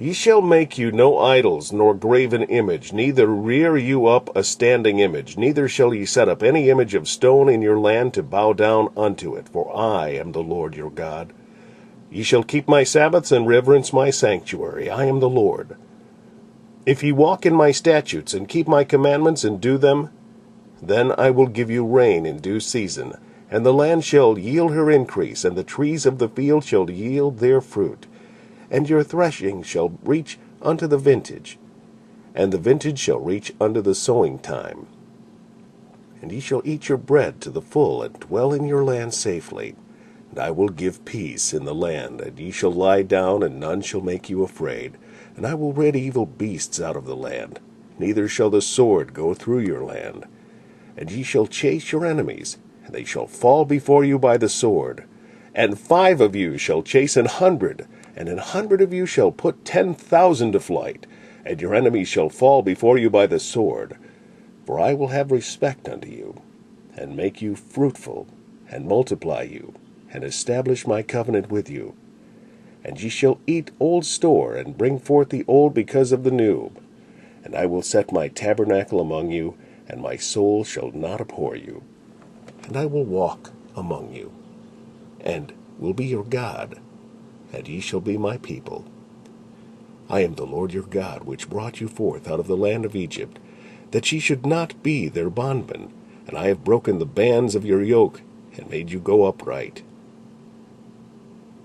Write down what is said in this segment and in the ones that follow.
Ye shall make you no idols, nor graven image, neither rear you up a standing image, neither shall ye set up any image of stone in your land to bow down unto it, for I am the Lord your God. Ye shall keep my sabbaths and reverence my sanctuary. I am the Lord. If ye walk in my statutes, and keep my commandments, and do them, then I will give you rain in due season, and the land shall yield her increase, and the trees of the field shall yield their fruit. And your threshing shall reach unto the vintage, and the vintage shall reach unto the sowing time. And ye shall eat your bread to the full, and dwell in your land safely. And I will give peace in the land, and ye shall lie down, and none shall make you afraid. And I will rid evil beasts out of the land, neither shall the sword go through your land. And ye shall chase your enemies, and they shall fall before you by the sword. And 5 of you shall chase 100, and 100 of you shall put 10,000 to flight, and your enemies shall fall before you by the sword. For I will have respect unto you, and make you fruitful, and multiply you, and establish my covenant with you. And ye shall eat old store, and bring forth the old because of the new. And I will set my tabernacle among you, and my soul shall not abhor you. And I will walk among you, and will be your God, and ye shall be my people. I am the Lord your God, which brought you forth out of the land of Egypt, that ye should not be their bondmen. And I have broken the bands of your yoke, and made you go upright.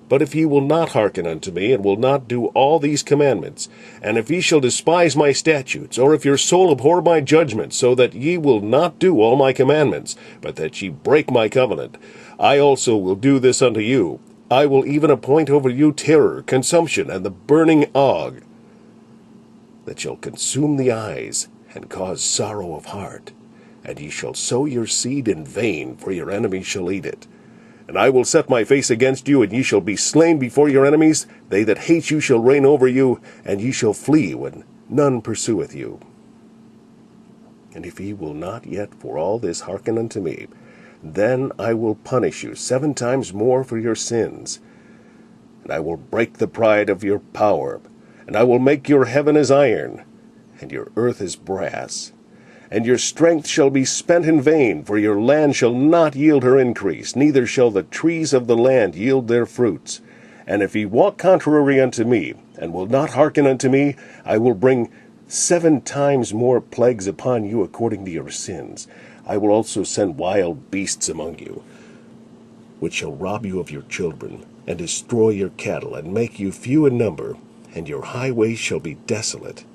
But if ye will not hearken unto me, and will not do all these commandments, and if ye shall despise my statutes, or if your soul abhor my judgments, so that ye will not do all my commandments, but that ye break my covenant, I also will do this unto you. I will even appoint over you terror, consumption, and the burning ague, that shall consume the eyes, and cause sorrow of heart. And ye shall sow your seed in vain, for your enemies shall eat it. And I will set my face against you, and ye shall be slain before your enemies. They that hate you shall reign over you, and ye shall flee when none pursueth you. And if ye will not yet for all this hearken unto me, then I will punish you 7 times more for your sins. And I will break the pride of your power, and I will make your heaven as iron, and your earth as brass. And your strength shall be spent in vain, for your land shall not yield her increase, neither shall the trees of the land yield their fruits. And if ye walk contrary unto me, and will not hearken unto me, I will bring 7 times more plagues upon you according to your sins. I will also send wild beasts among you, which shall rob you of your children, and destroy your cattle, and make you few in number, and your highways shall be desolate.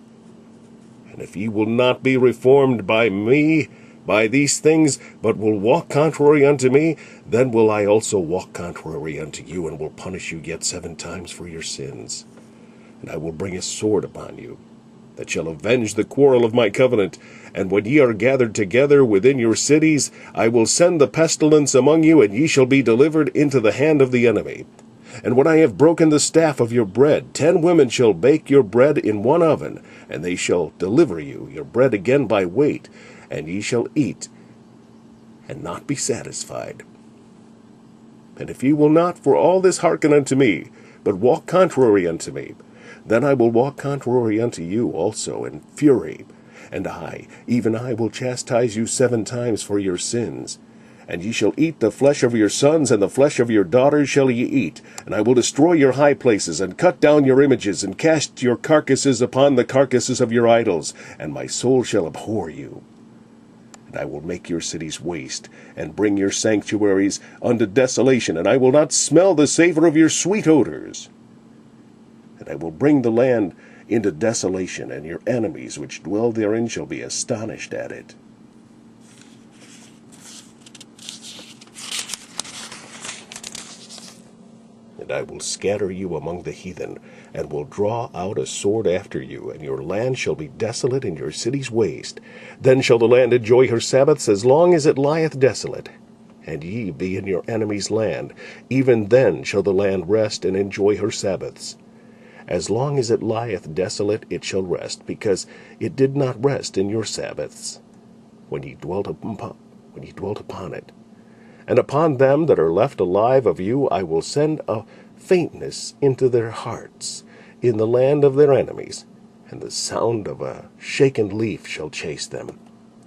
And if ye will not be reformed by me, by these things, but will walk contrary unto me, then will I also walk contrary unto you, and will punish you yet 7 times for your sins. And I will bring a sword upon you, that shall avenge the quarrel of my covenant. And when ye are gathered together within your cities, I will send the pestilence among you, and ye shall be delivered into the hand of the enemy. And when I have broken the staff of your bread, 10 women shall bake your bread in one oven, and they shall deliver you your bread again by weight, and ye shall eat, and not be satisfied. And if ye will not for all this hearken unto me, but walk contrary unto me, then I will walk contrary unto you also in fury, and I, even I, will chastise you 7 times for your sins. And ye shall eat the flesh of your sons, and the flesh of your daughters shall ye eat. And I will destroy your high places, and cut down your images, and cast your carcasses upon the carcasses of your idols, and my soul shall abhor you. And I will make your cities waste, and bring your sanctuaries unto desolation, and I will not smell the savor of your sweet odors. And I will bring the land into desolation, and your enemies which dwell therein shall be astonished at it. And I will scatter you among the heathen, and will draw out a sword after you, and your land shall be desolate, and your cities waste. Then shall the land enjoy her sabbaths as long as it lieth desolate, and ye be in your enemy's land. Even then shall the land rest and enjoy her sabbaths. As long as it lieth desolate it shall rest, because it did not rest in your sabbaths, when ye dwelt upon it. And upon them that are left alive of you I will send a faintness into their hearts, in the land of their enemies, and the sound of a shaken leaf shall chase them.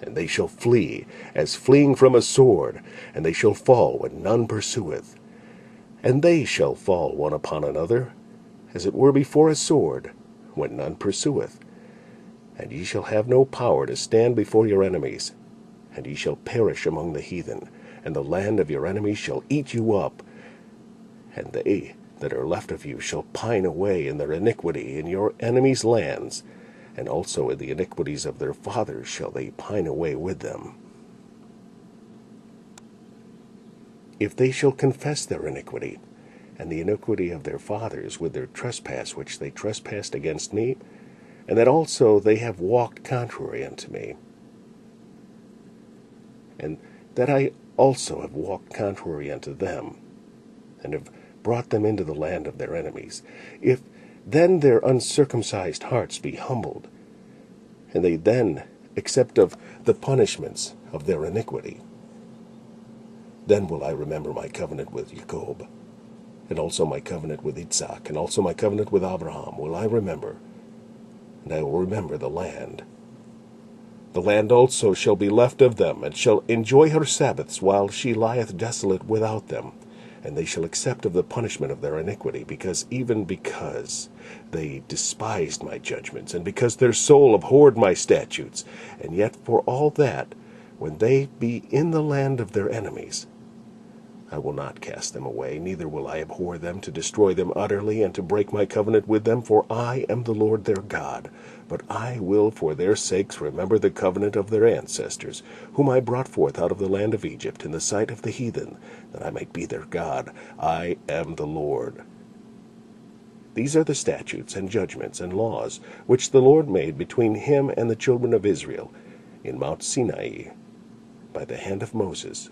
And they shall flee, as fleeing from a sword, and they shall fall when none pursueth. And they shall fall one upon another, as it were before a sword, when none pursueth. And ye shall have no power to stand before your enemies, and ye shall perish among the heathen, and the land of your enemies shall eat you up, and they that are left of you shall pine away in their iniquity in your enemies' lands, and also in the iniquities of their fathers shall they pine away with them. If they shall confess their iniquity, and the iniquity of their fathers with their trespass which they trespassed against me, and that also they have walked contrary unto me, and that I also have walked contrary unto them, and have brought them into the land of their enemies, if then their uncircumcised hearts be humbled, and they then accept of the punishments of their iniquity, then will I remember my covenant with Jacob, and also my covenant with Isaac, and also my covenant with Abraham will I remember, and I will remember the land. The land also shall be left of them, and shall enjoy her sabbaths, while she lieth desolate without them. And they shall accept of the punishment of their iniquity, because they despised my judgments, and because their soul abhorred my statutes. And yet for all that, when they be in the land of their enemies, I will not cast them away, neither will I abhor them to destroy them utterly, and to break my covenant with them, for I am the Lord their God. But I will for their sakes remember the covenant of their ancestors, whom I brought forth out of the land of Egypt in the sight of the heathen, that I might be their God. I am the Lord. These are the statutes and judgments and laws which the Lord made between him and the children of Israel in Mount Sinai by the hand of Moses,